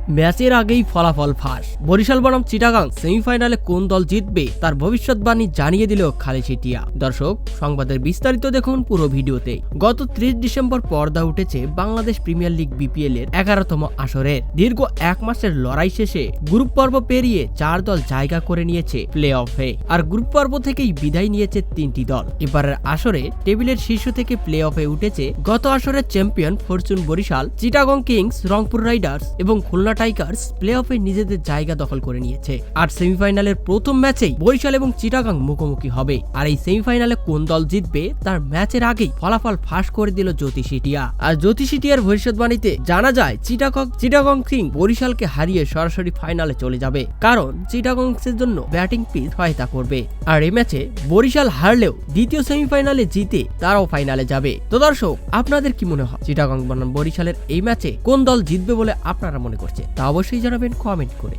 ম্যাচের আগেই ফলাফল ফাঁস। বরিশাল বনাম চিটাগাং সেমিফাইনালে কোন দল জিতবে তার ভবিষ্যৎবাণী জানিয়ে দিল খালেদ ছিটিয়া। দর্শক, সংবাদের বিস্তারিত দেখুন পুরো ভিডিওতে। গত 30 ডিসেম্বর পর্দা উঠেছে বাংলাদেশ প্রিমিয়ার লিগ বিপিএল এর 11তম আসরের। দীর্ঘ এক মাসের লড়াই শেষে গ্রুপ পর্ব পেরিয়ে 4 দল জায়গা করে নিয়েছে প্লে অফে। আর গ্রুপ পর্ব থেকেই বিদায় নিয়েছে 3টি দল। এবারের আসরে টেবিলের শীর্ষ থেকে প্লে অফে উঠেছে গত আসরের champion Fortune Barishal, Chittagong kings, Rangpur riders এবং খুলনা টাইগার্স প্লে অফে নিজেদের জায়গা দখল করে নিয়েছে। আর সেমিফাইনালের প্রথম ম্যাচেই বরিশাল এবং চিটাগং মুখোমুখি হবে। আর এই সেমিফাইনালে কোন দল জিতবে তার ম্যাচের আগেই ফলাফল ফাঁস করে দিল জ্যোতি সিটিয়া। আর জ্যোতি সিটিয়ার ভবিষ্যৎবাণীতে জানা যায় চিটাগং কিং বরিশালকে হারিয়ে সরাসরি ফাইনালে চলে যাবে, কারণ চিটাগংসের জন্য ব্যাটিং পিচ সহায়তা করবে। আর এই ম্যাচে বরিশাল হারলেও দ্বিতীয় সেমিফাইনালে জিতে তারাও ফাইনালে যাবে। তো দর্শক, আপনাদের কি মনে হয় চিটাগং বনাম বরিশালের এই ম্যাচে কোন দল জিতবে বলে আপনারা মনে করছেন তা অবশ্যই জানাবেন কমেন্ট করে।